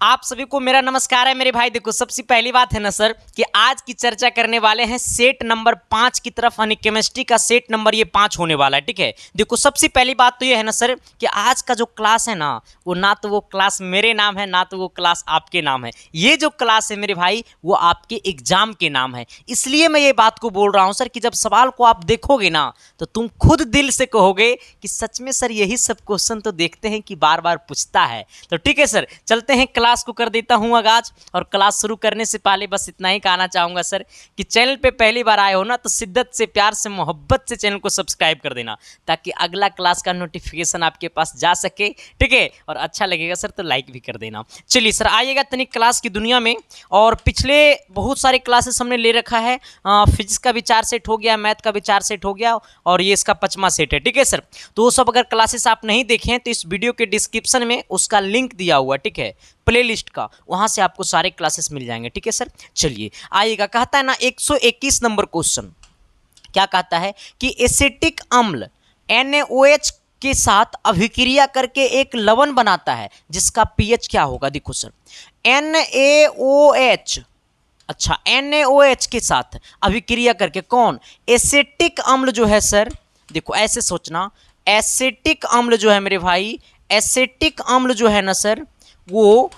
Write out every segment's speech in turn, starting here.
आप सभी को मेरा नमस्कार है मेरे भाई। देखो सबसे पहली बात है ना सर कि आज की चर्चा करने वाले हैं सेट नंबर 5 की तरफ, यानी केमिस्ट्री का सेट नंबर ये 5 होने वाला है। ठीक है, देखो सबसे पहली बात तो ये है ना सर कि आज का जो क्लास है ना वो ना तो वो क्लास मेरे नाम है ना तो वो क्लास आपके नाम है। ये जो क्लास है मेरे भाई वो आपके एग्जाम के नाम है। इसलिए मैं ये बात को बोल रहा हूँ सर कि जब सवाल को आप देखोगे ना तो तुम खुद दिल से कहोगे कि सच में सर यही सब क्वेश्चन तो देखते हैं कि बार बार पूछता है। तो ठीक है सर, चलते हैं क्लास को कर देता हूं आगाज। और क्लास शुरू करने से पहले बस इतना ही कहना चाहूंगा सर कि चैनल पे पहली बार आए हो ना तो शिद्दत से, प्यार से, मोहब्बत से चैनल को सब्सक्राइब कर देना ताकि अगला क्लास का नोटिफिकेशन आपके पास जा सके। ठीक है, और अच्छा लगेगा सर तो लाइक भी कर देना। चलिए सर आइएगा तनिक क्लास की दुनिया में। और पिछले बहुत सारे क्लासेस हमने ले रखा है। फिजिक्स का भी 4 सेट हो गया, मैथ का भी 4 सेट हो गया और ये इसका 5वां सेट है। ठीक है सर, तो वो सब अगर क्लासेस आप नहीं देखे हैं तो इस वीडियो के डिस्क्रिप्शन में उसका लिंक दिया हुआ, ठीक है, प्लेलिस्ट का, वहां से आपको सारे क्लासेस मिल जाएंगे। ठीक है सर, चलिए आइएगा। कहता है ना 121 नंबर क्वेश्चन, क्या कहता है कि एसिटिक अम्ल NaOH के साथ अभिक्रिया करके एक लवण बनाता है जिसका पीएच क्या होगा। देखो सर NaOH, अच्छा NaOH के साथ अभिक्रिया करके कौन, एसिटिक अम्ल जो है सर, देखो ऐसे सोचना, एसिटिक अम्ल जो है मेरे भाई, एसिटिक अम्ल जो है ना सर वो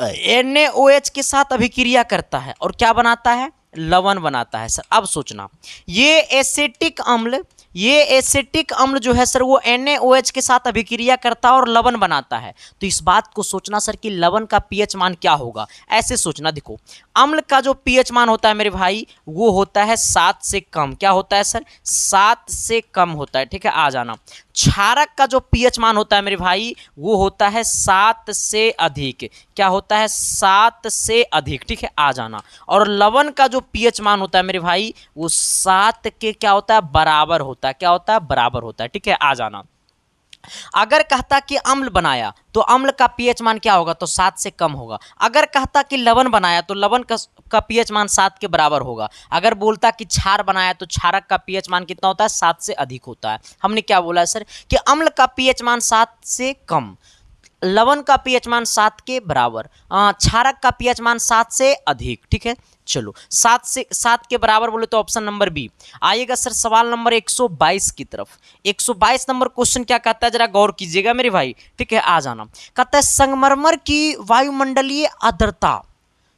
NaOH के साथ अभिक्रिया करता है और क्या बनाता है, लवण बनाता है सर। अब सोचना ये एसिटिक अम्ल, ये एसिटिक अम्ल जो है सर वो NaOH के साथ अभिक्रिया करता है और लवण बनाता है। तो इस बात को सोचना सर कि लवण का पीएच मान क्या होगा। ऐसे सोचना, देखो अम्ल का जो पीएच मान होता है मेरे भाई वो होता है 7 से कम। क्या होता है सर, 7 से कम होता है। ठीक है, आ जाना। क्षारक का जो पीएच मान होता है मेरे भाई वो होता है 7 से अधिक। क्या होता है, 7 से अधिक। ठीक है, आ जाना। और लवण का जो पीएच मान होता है मेरे भाई वो 7 के क्या होता है, बराबर होता है। क्या होता है, बराबर होता है। ठीक है, आ जाना। अगर कहता कि अम्ल बनाया तो अम्ल का पीएच मान क्या होगा, तो 7 से कम होगा। अगर कहता कि लवण बनाया तो लवण का पीएच मान 7 के बराबर होगा। अगर बोलता कि क्षार बनाया तो क्षारक का पीएच मान कितना होता है, 7 से अधिक होता है। हमने क्या बोला है सर कि अम्ल का पीएच मान 7 से कम, लवण का पीएच मान 7 के बराबर, क्षारक का पीएच मान 7 से अधिक। ठीक है, चलो 7 के बराबर बोले तो ऑप्शन नंबर बी आइएगा सर। सवाल नंबर 122 की तरफ। 122 नंबर क्वेश्चन क्या कहता है, जरा गौर कीजिएगा मेरे भाई। ठीक है, आ जाना। कहता है संगमरमर की वायुमंडलीय आर्द्रता,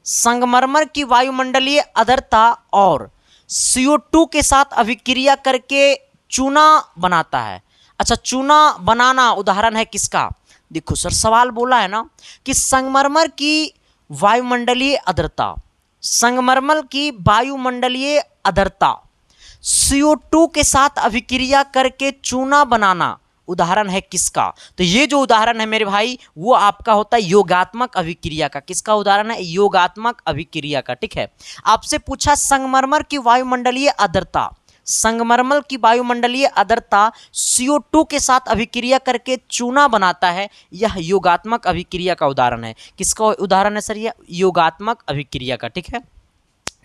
संगमरमर की वायुमंडलीय आर्द्रता और CO2 के साथ अभिक्रिया करके चूना बनाता है। अच्छा, चूना बनाना उदाहरण है किसका। देखो सर सवाल बोला है ना कि संगमरमर की वायुमंडलीय आर्द्रता, संगमरमर की वायुमंडलीय आर्द्रता CO2 के साथ अभिक्रिया करके चूना बनाना उदाहरण है किसका। तो ये जो उदाहरण है मेरे भाई वो आपका होता है योगात्मक अभिक्रिया का। किसका उदाहरण है, योगात्मक अभिक्रिया का। ठीक है, आपसे पूछा संगमरमर की वायुमंडलीय आर्द्रता, संगमरमर की वायुमंडलीय आर्द्रता CO2 के साथ अभिक्रिया करके चूना बनाता है, यह योगात्मक अभिक्रिया का उदाहरण है। किसका उदाहरण है सर, यह योगात्मक अभिक्रिया का। ठीक है,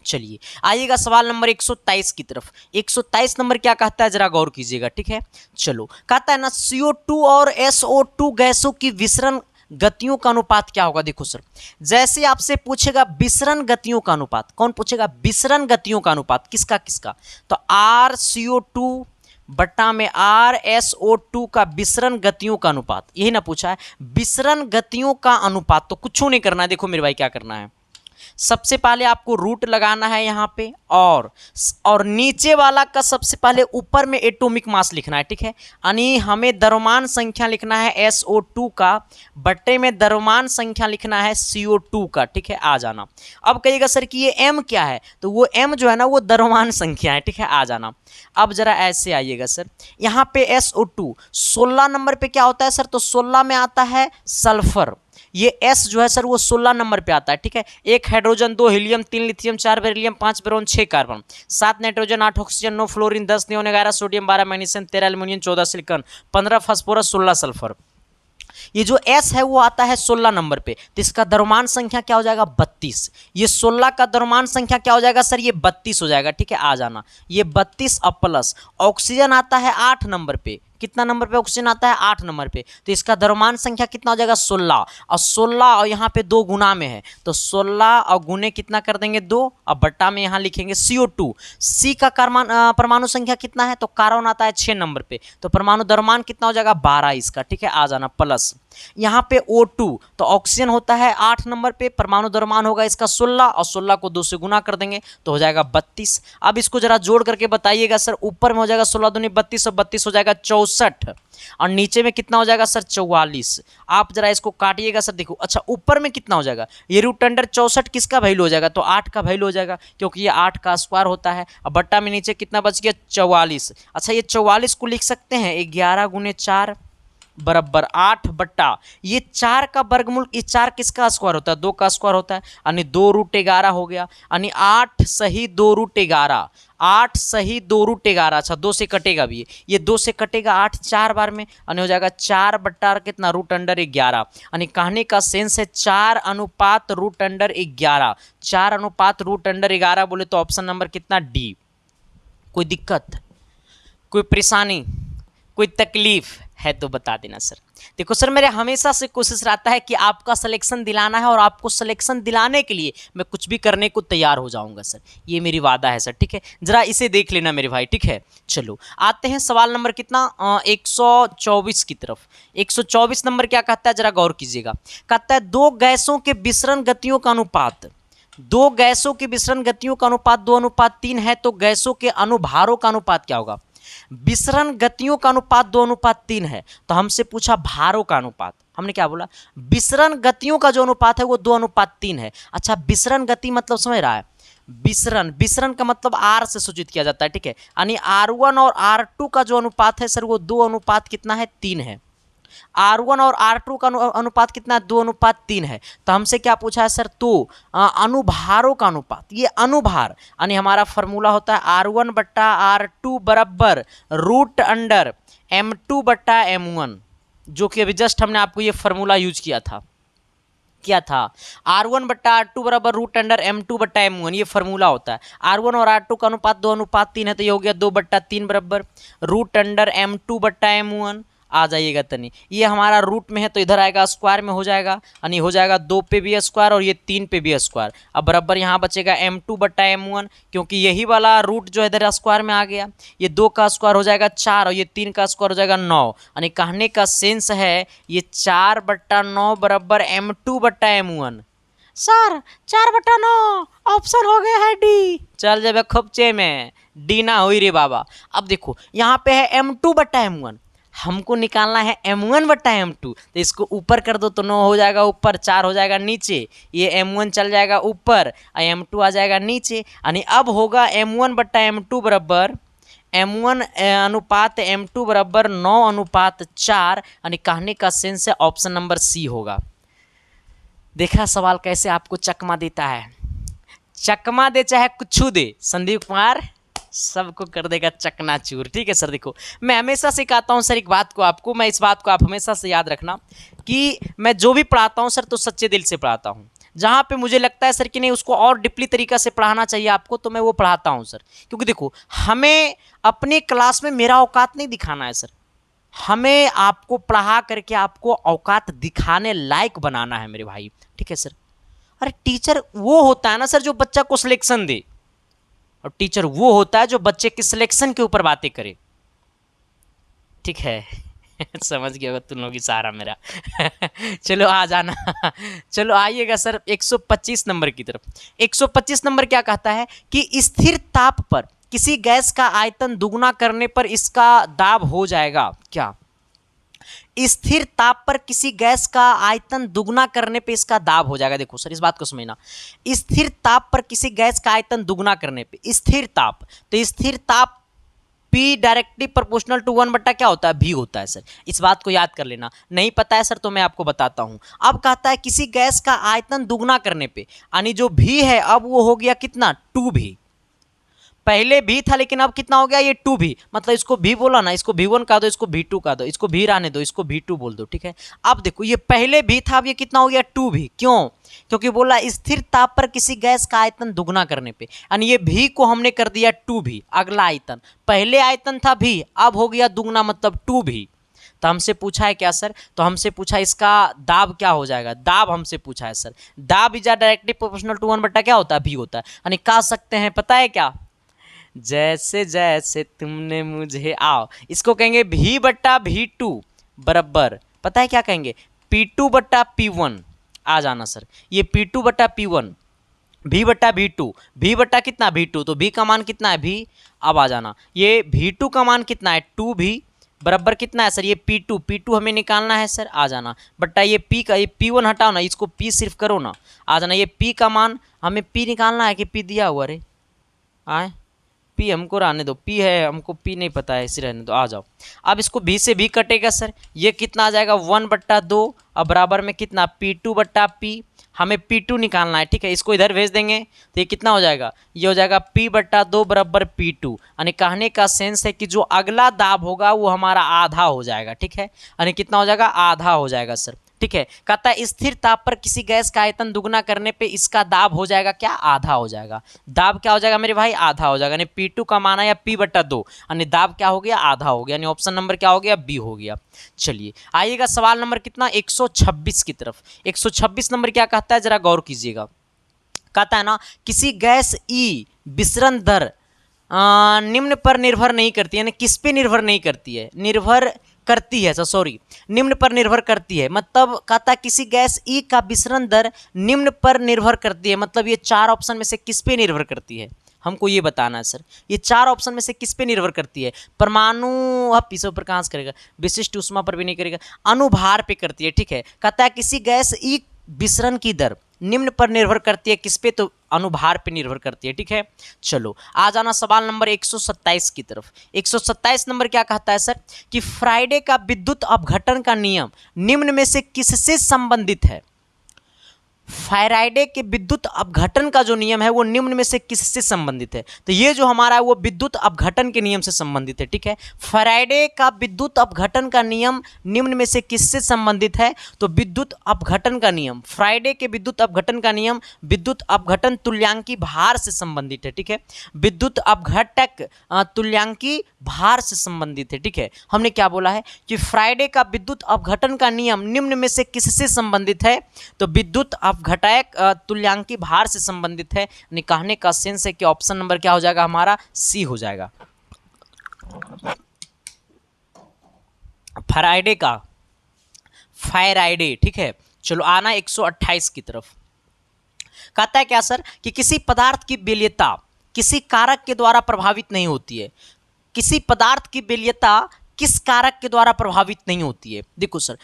चलिए आइएगा सवाल नंबर 123 की तरफ। 123 नंबर क्या कहता है, जरा गौर कीजिएगा। ठीक है, चलो कहता है ना CO2 और SO2 गैसों की विसरण गतियों का अनुपात क्या होगा। देखो सर जैसे आपसे पूछेगा विसरण गतियों का अनुपात, कौन पूछेगा, विसरण गतियों का अनुपात किसका किसका, तो RCO2 बट्टा में RSO2 का विसरण गतियों का अनुपात, यही ना पूछा है, विसरण गतियों का अनुपात। तो कुछ नहीं करना है, देखो मेरे भाई क्या करना है, सबसे पहले आपको रूट लगाना है यहाँ पे और नीचे वाला का सबसे पहले ऊपर में एटॉमिक मास लिखना है। ठीक है, यानी हमें द्रव्यमान संख्या लिखना है SO2 का, बट्टे में द्रव्यमान संख्या लिखना है CO2 का। ठीक है, आ जाना। अब कहिएगा सर कि ये M क्या है, तो वो M जो है ना वो द्रव्यमान संख्या है। ठीक है, आ जाना। अब जरा ऐसे आइएगा सर, यहाँ पे SO2 16 नंबर पे क्या होता है सर, तो 16 में आता है सल्फर। ये S जो है सर वो 16 नंबर पे आता है। ठीक है, 1 hydrogen, 2 helium, 3 lithium, 4 beryllium, 5 boron, 6 carbon, 7 nitrogen, 8 oxygen, 9 fluorine, 10 neon, 11 sodium, 12 magnesium, 13 aluminium, 14 silicon, 15 phosphorus, 16 sulphur. ये जो S है वो आता है 16 नंबर पे, तो इसका द्रव्यमान संख्या क्या हो जाएगा, 32। ये 16 का द्रव्यमान संख्या क्या हो जाएगा सर, ये 32 हो जाएगा। ठीक है, आ जाना। ये 32 अब प्लस ऑक्सीजन आता है 8 नंबर पे, कितना नंबर पे ऑक्सीजन आता है, 8 नंबर पे। तो इसका द्रव्यमान संख्या कितना हो जाएगा, 16, और 16 और यहाँ पे 2 गुना में है, तो 16 और गुने कितना कर देंगे 2, और बट्टा में यहाँ लिखेंगे CO2। सी का परमाणु संख्या कितना है, तो कार्बन आता है 6 नंबर पे, तो परमाणु द्रव्यमान कितना हो जाएगा 12 इसका, ठीक है, आ जाना प्लस। यहाँ पे O2 तो ऑक्सीजन होता है 8 नंबर पे, परमाणु द्रव्यमान होगा इसका 16, और 16 को 2 से गुना कर देंगे तो हो जाएगा 32। अब इसको जरा जोड़ करके बताइएगा सर, ऊपर में हो जाएगा 16 दूनी 32 और 32 हो जाएगा 64, और नीचे में कितना हो जाएगा सर 44। आप जरा इसको काटिएगा सर, देखो अच्छा ऊपर में कितना हो जाएगा, ये रूट अंडर 64 किसका वैल्यू हो जाएगा, तो 8 का वैल्यू हो जाएगा, क्योंकि ये 8 का स्क्वायर होता है। अब बट्टा में नीचे कितना बच गया 44। अच्छा ये 44 को लिख सकते हैं 11 गुने 4 बराबर 8 बट्टा ये 4 का वर्गमूल, ये 4 किसका स्क्वायर होता है, 2 का स्क्वायर होता है, यानी 2 रूट 11 हो गया, यानी 8 सही 2 रूट 11, 8 सही 2 रूट 11। अच्छा 2 से कटेगा भी, ये 2 से कटेगा 8 4 बार में, यानी हो जाएगा 4 बट्टा कितना रूट अंडर 11, यानी कहने का सेंस है 4 अनुपात रूट अंडर 11, 4 अनुपात रूट अंडर 11 बोले तो ऑप्शन नंबर कितना डी। कोई दिक्कत, कोई परेशानी, कोई तकलीफ है तो बता देना सर। देखो सर मेरे हमेशा से कोशिश रहता है कि आपका सिलेक्शन दिलाना है, और आपको सिलेक्शन दिलाने के लिए मैं कुछ भी करने को तैयार हो जाऊंगा सर, ये मेरी वादा है सर, ठीक है, जरा इसे देख लेना मेरे भाई, ठीक है। चलो आते हैं सवाल नंबर कितना 124 की तरफ। 124 नंबर क्या कहता है, जरा गौर कीजिएगा। कहता है दो गैसों के विसरण गतियों का अनुपात, दो गैसों की विसरण गतियों का अनुपात 2:3 है, तो गैसों के अनुभारों का अनुपात क्या होगा। विसरण गतियों का अनुपात 2:3 है, तो हमसे पूछा भारों का अनुपात, हमने क्या बोला, विसरण गतियों का जो अनुपात है वो 2:3 है। अच्छा विसरण गति मतलब समझ रहा है, विसरण, विसरण का मतलब आर से सूचित किया जाता है, ठीक है, यानी R1 और R2 का जो अनुपात है सर वो 2 कितना है 3 है। R1 और R2 का अनुपात कितना है 2:3 है। तो हमसे क्या पूछा है सर, तो अनुभारों का अनुपात, ये अनुभार यानी हमारा फॉर्मूला होता है R1 बट्टा R2 बराबर रूट अंडर M2 बट्टा M1, जो कि अभी जस्ट हमने आपको ये फॉर्मूला यूज किया था, क्या था, R1 बट्टा R2 बराबर रूट अंडर M2 बट्टा M1, ये फॉर्मूला होता है। R1 और R2 का अनुपात 2:3 है, तो ये हो गया 2/3 बराबर रूट अंडर M2 बट्टा M1। आ जाइएगा तनी, ये हमारा रूट में है तो इधर आएगा स्क्वायर में हो जाएगा, यानी हो जाएगा 2 पे भी स्क्वायर और ये 3 पे भी स्क्वायर। अब बराबर यहाँ बचेगा M2 बट्टा M1, क्योंकि यही वाला रूट जो है इधर स्क्वायर में आ गया, ये 2 का स्क्वायर हो जाएगा 4 और ये 3 का स्क्वायर हो जाएगा 9, यानी कहने का सेंस है ये 4/9 बराबर M2 बट्टा M1। सर 4/9 ऑप्शन हो गया है डी, चल जाए खोपचे में, डी ना हुई रे बाबा। अब देखो यहाँ पे है M2 बट्टा M1, हमको निकालना है M1 बट्टा M2, तो इसको ऊपर कर दो तो 9 हो जाएगा ऊपर, 4 हो जाएगा नीचे, ये M1 चल जाएगा ऊपर और M2 आ जाएगा नीचे, यानी अब होगा M1 बट्टा M2 बराबर M1 अनुपात M2 बराबर 9:4, यानी कहने का सेंस है ऑप्शन नंबर सी होगा। देखा सवाल कैसे आपको चकमा देता है, चकमा दे चाहे कुछ दे, संदीप कुमार सबको कर देगा चकनाचूर, ठीक है सर। देखो मैं हमेशा से कहता हूँ सर एक बात को आपको, मैं इस बात को आप हमेशा से याद रखना कि मैं जो भी पढ़ाता हूँ सर तो सच्चे दिल से पढ़ाता हूँ। जहाँ पे मुझे लगता है सर कि नहीं उसको और डीपली तरीका से पढ़ाना चाहिए आपको, तो मैं वो पढ़ाता हूँ सर। क्योंकि देखो हमें अपनी क्लास में मेरा औकात नहीं दिखाना है सर, हमें आपको पढ़ा करके आपको औकात दिखाने लायक बनाना है मेरे भाई, ठीक है सर। अरे टीचर वो होता है ना सर जो बच्चा को सिलेक्शन दे, और टीचर वो होता है जो बच्चे के सिलेक्शन के ऊपर बातें करे, ठीक है समझ गया होगा तुम लोग इशारा मेरा चलो आ जाना चलो आइएगा सर 125 नंबर की तरफ। 125 नंबर क्या कहता है कि स्थिर ताप पर किसी गैस का आयतन दुगुना करने पर इसका दाब हो जाएगा क्या। स्थिर ताप पर किसी गैस का आयतन दुगना करने पे इसका दाब हो जाएगा। देखो सर इस बात को समझना, स्थिर ताप पर किसी गैस का आयतन दुगना करने पे स्थिर ताप, तो स्थिर ताप P डायरेक्टली प्रोपोर्शनल टू 1 बट्टा क्या होता है V होता है सर, इस बात को याद कर लेना। नहीं पता है सर तो मैं आपको बताता हूं। अब कहता है किसी गैस का आयतन दुगना करने पे, यानी जो V है अब वो हो गया कितना 2V। पहले भी था लेकिन अब कितना हो गया ये 2 भी, मतलब इसको भी बोला ना, इसको V1 का दो, इसको V2 का दो, इसको भी रहने दो, इसको V2 बोल दो, ठीक है। अब देखो ये पहले भी था, अब ये कितना हो गया 2 भी, क्यों? क्योंकि बोला स्थिर ताप पर किसी गैस का आयतन दुगना करने पे, यानी ये भी को हमने कर दिया 2 भी, अगला आयतन, पहले आयतन था भी, अब हो गया दुगना मतलब 2 भी। तो हमसे पूछा है क्या सर? तो हमसे पूछा इसका दाब क्या हो जाएगा, दाब हमसे पूछा है सर। दाब इज डायरेक्टली प्रोपोर्शनल टू 1 बटा क्या होता है, भी होता है, यानी कह सकते हैं पता है क्या, जैसे जैसे तुमने मुझे आओ, इसको कहेंगे भी बट्टा V2 बराबर, पता है क्या कहेंगे, P2 बट्टा P1। आ जाना सर, ये P2 बट्टा P1, V बट्टा V2, V बट्टा कितना V2, तो V का मान कितना है V। अब आ जाना, ये V2 का मान कितना है 2 भी बराबर कितना है सर, ये P2 हमें निकालना है सर। आ जाना बट्टा ये P का, ये P1 हटाओ ना, इसको P सिर्फ करो ना। आ जाना, ये P का मान हमें P निकालना है कि P दिया हुआ, अरे आए P हमको रहने दो, P है, हमको P नहीं पता है, इसी रहने दो। आ जाओ, अब इसको B से भी कटेगा सर, ये कितना आ जाएगा 1 बट्टा 2, अब बराबर में कितना P2 बट्टा P, हमें P2 निकालना है, ठीक है। इसको इधर भेज देंगे तो ये कितना हो जाएगा, ये हो जाएगा P बट्टा 2 बराबर P2, यानी कहने का सेंस है कि जो अगला दाब होगा वो हमारा आधा हो जाएगा, ठीक है, यानी कितना हो जाएगा, आधा हो जाएगा सर, ठीक है। कहता है स्थिर ताप पर किसी गैस का आयतन दुगना करने पे इसका दाब हो जाएगा क्या, आधा हो जाएगा। दाब क्या हो जाएगा मेरे भाई, आधा हो जाएगा, यानी P2 का मान आया P बट्टा 2, यानी दाब क्या हो गया, आधा हो गया, यानी ऑप्शन नंबर क्या हो गया, बी हो गया। चलिए आइएगा सवाल नंबर कितना 126 की तरफ। 126 नंबर क्या कहता है, जरा गौर कीजिएगा। कहता है ना किसी गैस ई विसरण दर निम्न पर निर्भर नहीं करती है, यानी किस पे निर्भर नहीं करती है, निर्भर करती है, सॉरी निम्न पर निर्भर करती है, मतलब कहता है किसी गैस ई का विसरण दर निम्न पर निर्भर करती है, मतलब ये 4 ऑप्शन में से किस पे निर्भर करती है, हमको ये बताना है सर। ये 4 ऑप्शन में से किस पे निर्भर करती है, परमाणु, अब इस पर कहाँ से करेगा, विशिष्ट ऊष्मा पर भी नहीं करेगा, अनुभार पे करती है, ठीक है। कहता है किसी गैस ई विसरण की दर निम्न पर निर्भर करती है, किस पे, तो अनुभार पे निर्भर करती है, ठीक है। चलो आ जाना सवाल नंबर 127 की तरफ। 127 नंबर क्या कहता है सर, कि फ्राइडे का विद्युत अपघटन का नियम निम्न में से किससे संबंधित है। फैराडे के विद्युत अपघटन का जो नियम है वो निम्न में से किससे संबंधित है, तो ये जो हमारा है वो विद्युत अपघटन के नियम से संबंधित है, ठीक है। फैराडे का विद्युत अपघटन का नियम निम्न में से किससे संबंधित है, तो विद्युत अपघटन का नियम, फ्राइडे के विद्युत अपघटन का नियम विद्युत अपघटन तुल्यांकी भार से संबंधित है, ठीक है। विद्युत अपघटक तुल्यांकी भार से संबंधित है, ठीक है। हमने क्या बोला है कि फ्राइडे का विद्युत अपघटन का नियम निम्न में से किससे संबंधित है, तो विद्युत अपघटक तुल्यांकी भार से संबंधित है, यानी कहने का सेंस है कि ऑप्शन नंबर क्या हो जाएगा हमारा, सी हो जाएगा। फैराडे का, फैराडे, ठीक है। चलो आना 128 की तरफ। कहता है क्या सर, कि किसी पदार्थ की वरीयता किसी कारक के द्वारा प्रभावित नहीं होती है। किसी पदार्थ की वरीयता किस कारक के द्वारा प्रभावित नहीं होती है। देखो सर,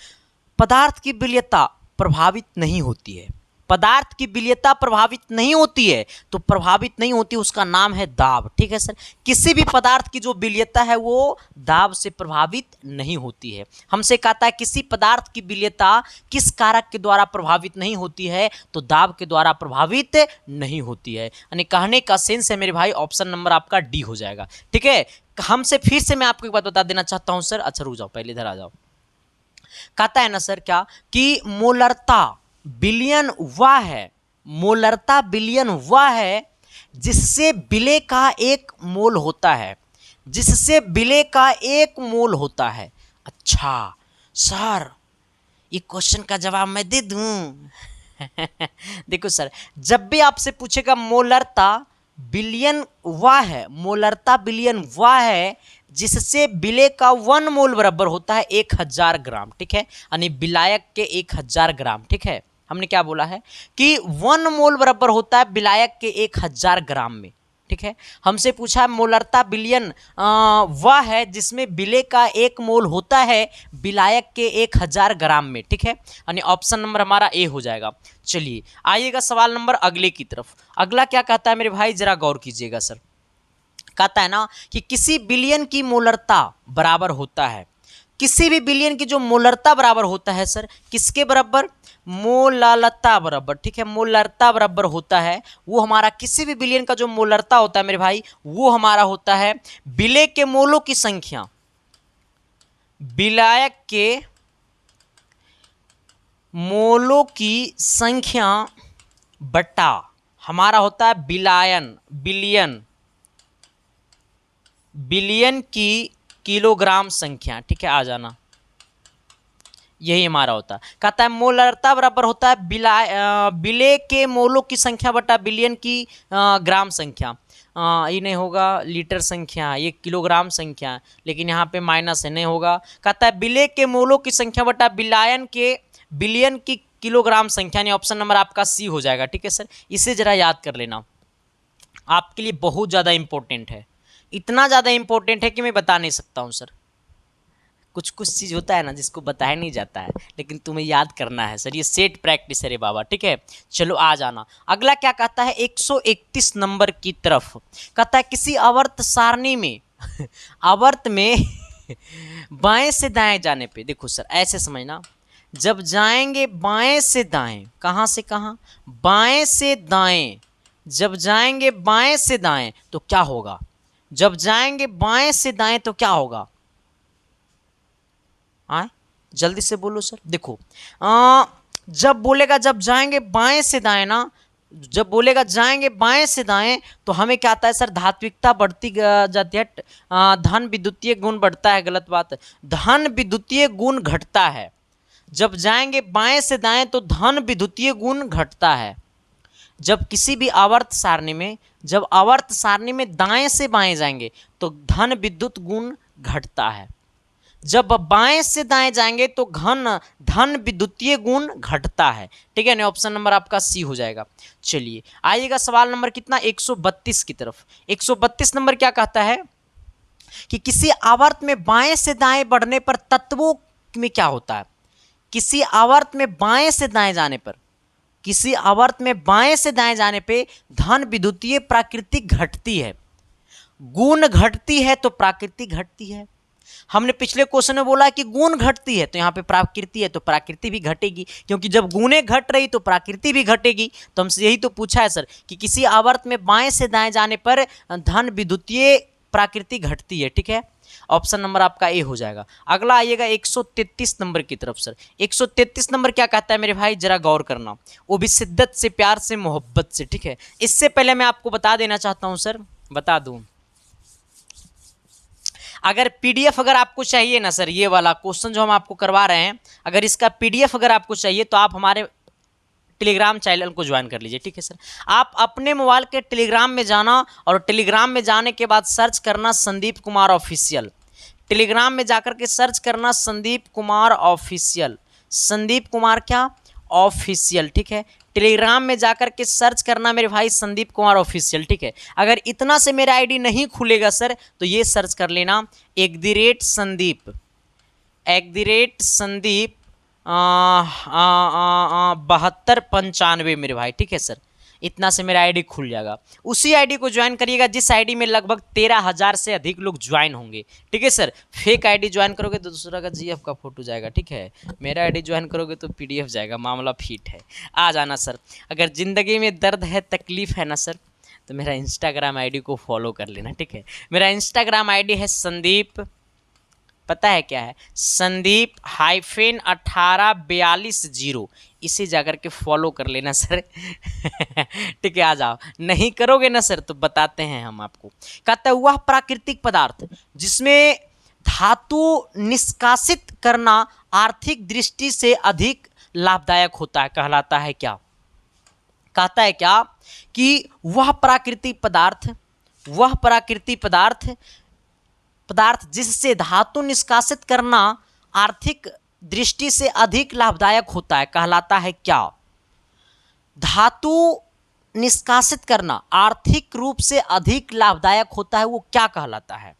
पदार्थ की वरीयता प्रभावित नहीं होती है, पदार्थ की वरीयता प्रभावित नहीं होती है, तो प्रभावित नहीं होती उसका नाम है दाब, ठीक है सर। किसी भी पदार्थ की जो वरीयता है वो दाब से प्रभावित नहीं होती है। हमसे कहता है किसी पदार्थ की वरीयता किस कारक के द्वारा प्रभावित नहीं होती है, तो दाब के द्वारा प्रभावित नहीं होती है, यानी कहने का सेंस है मेरे भाई ऑप्शन नंबर आपका डी हो जाएगा, ठीक है। हमसे फिर से मैं आपको एक बात बता देना चाहता हूं सर, अच्छा रुक जाओ, पहले इधर आ जाओ। कहता है ना सर क्या, कि मोलरता बिलियन वह है, मोलरता बिलियन वह है जिससे विलय का 1 मोल होता है, जिससे विलय का 1 मोल होता है। अच्छा सर, ये क्वेश्चन का जवाब मैं दे दूं देखो सर, जब भी आपसे पूछेगा मोलरता बिलियन वह है, मोलरता बिलियन वह है जिससे विलय का 1 मोल बराबर होता है 1000 ग्राम, ठीक है, यानी विलायक के 1000 ग्राम, ठीक है। हमने क्या बोला है कि 1 मोल बराबर होता है विलायक के 1000 ग्राम में, ठीक है। हमसे पूछा है मोलरता बिलियन वह है जिसमें विलय का 1 मोल होता है विलायक के 1000 ग्राम में, ठीक है, यानी ऑप्शन नंबर हमारा ए हो जाएगा। चलिए आइएगा सवाल नंबर अगले की तरफ। अगला क्या कहता है मेरे भाई, जरा गौर कीजिएगा सर। कहता है ना कि किसी बिलियन की मोलरता बराबर होता है, किसी भी बिलियन की जो मोलरता बराबर होता है सर, किसके बराबर, मोलालता बराबर, ठीक है, मोलालता बराबर होता है वो हमारा किसी भी विलयन का जो मोलालता होता है मेरे भाई, वो हमारा होता है विलय के मोलों की संख्या, विलायक के मोलों की संख्या बटा हमारा होता है विलायन, बिलियन की किलोग्राम संख्या, ठीक है, आ जाना, यही हमारा होता है। कहता है मोलरता बराबर होता है विलय के मोलों की संख्या बटा बिलियन की ग्राम संख्या। ये नहीं होगा लीटर संख्या, ये किलोग्राम संख्या, लेकिन यहाँ पे माइनस है, नहीं होगा। कहता है विलय के मोलों की संख्या बटा बिलियन की किलोग्राम संख्या, यानी ऑप्शन नंबर आपका सी हो जाएगा, ठीक है सर। इसे जरा याद कर लेना, आपके लिए बहुत ज़्यादा इंपॉर्टेंट है, इतना ज़्यादा इंपॉर्टेंट है कि मैं बता नहीं सकता हूँ सर। कुछ कुछ चीज़ होता है ना जिसको बताया नहीं जाता है, लेकिन तुम्हें याद करना है सर, ये सेट प्रैक्टिस है रे बाबा, ठीक है। चलो आ जाना, अगला क्या कहता है 131 नंबर की तरफ। कहता है किसी आवर्त सारणी में आवर्त में बाएं से दाएं जाने पे, देखो सर ऐसे समझना, जब जाएंगे बाएं से दाएं, कहाँ से कहाँ, बाएं से दाएं, जब जाएंगे बाएं से दाएं तो क्या होगा, जब जाएंगे बाएं से दाएं तो क्या होगा, आए जल्दी से बोलो सर। देखो जब बोलेगा जब जाएंगे बाएं से दाएं ना, जब बोलेगा जाएंगे बाएं से दाएं तो हमें क्या आता है सर, धात्विकता बढ़ती जाती है, धन विद्युतीय गुण बढ़ता है, गलत बात है, धन विद्युतीय गुण घटता है। जब जाएंगे बाएं से दाएं तो धन विद्युतीय गुण घटता है। जब किसी भी आवर्त सारणी में, जब आवर्त सारणी में दाएं से बाएं जाएंगे तो धन विद्युत गुण घटता है। जब बाएं से दाएं जाएंगे तो धन विद्युतीय गुण घटता है, ठीक है ना। ऑप्शन नंबर आपका सी हो जाएगा। चलिए आइएगा सवाल नंबर कितना 132 की तरफ। 132 नंबर क्या कहता है कि किसी आवर्त में बाएं से दाएं बढ़ने पर तत्वों में क्या होता है, किसी आवर्त में बाएं से दाएं जाने पर, किसी आवर्त में बाएं से दाएं जाने पे धन विद्युतीय प्रकृति घटती है, गुण घटती है तो प्रकृति घटती है। हमने पिछले क्वेश्चन में बोला कि गुण घटती है तो यहाँ पे प्रकृति है तो प्रकृति भी घटेगी, क्योंकि जब गुणे घट रही तो प्रकृति भी घटेगी। तो हमसे यही तो पूछा है सर कि किसी आवर्त में बाएं से दाएं जाने पर धन विद्युतीय प्रकृति घटती है, ठीक है। ऑप्शन नंबर आपका ए हो जाएगा। अगला आइएगा 133 नंबर की तरफ सर। 133 नंबर क्या कहता है मेरे भाई, जरा गौर करना, वो भी शिद्दत से, प्यार से, मोहब्बत से, ठीक है। इससे पहले मैं आपको बता देना चाहता हूं सर, बता दूं, अगर पीडीएफ अगर आपको चाहिए ना सर, ये वाला क्वेश्चन जो हम आपको करवा रहे हैं, अगर इसका पीडीएफ अगर आपको चाहिए तो आप हमारे टेलीग्राम चैनल को ज्वाइन कर लीजिए, ठीक है सर। आप अपने मोबाइल के टेलीग्राम में जाना और टेलीग्राम में जाने के बाद सर्च करना संदीप कुमार ऑफिशियल, टेलीग्राम में जाकर के सर्च करना संदीप कुमार ऑफिशियल, संदीप कुमार क्या ऑफिशियल, ठीक है। टेलीग्राम में जाकर के सर्च करना मेरे भाई संदीप कुमार ऑफिशियल, ठीक है। अगर इतना से मेरा आईडी नहीं खुलेगा सर तो ये सर्च कर लेना @संदीप 7295 मेरे भाई, ठीक है सर। इतना से मेरा आईडी खुल जाएगा। उसी आईडी को ज्वाइन करिएगा जिस आईडी में लगभग 13,000 से अधिक लोग ज्वाइन होंगे, ठीक है सर। फेक आईडी ज्वाइन करोगे तो दूसरा का जीएफ का फोटो जाएगा, ठीक है। मेरा आईडी ज्वाइन करोगे तो पीडीएफ जाएगा, मामला फिट है। आ जाना सर। अगर ज़िंदगी में दर्द है, तकलीफ़ है ना सर, तो मेरा इंस्टाग्राम आईडी को फॉलो कर लेना, ठीक है। मेरा इंस्टाग्राम आईडी है संदीप, पता है क्या है, संदीप -1842, इसे जाकर के फॉलो कर लेना सर ठीक है। आ जाओ, नहीं करोगे ना सर तो बताते हैं हम आपको। कहता है वह प्राकृतिक पदार्थ जिसमें धातु निष्कासित करना आर्थिक दृष्टि से अधिक लाभदायक होता है, कहलाता है क्या, कहता है क्या कि वह प्राकृतिक पदार्थ जिससे धातु निष्कासित करना आर्थिक दृष्टि से अधिक लाभदायक होता है, कहलाता है क्या। धातु निष्कासित करना आर्थिक रूप से अधिक लाभदायक होता है, वो क्या कहलाता है।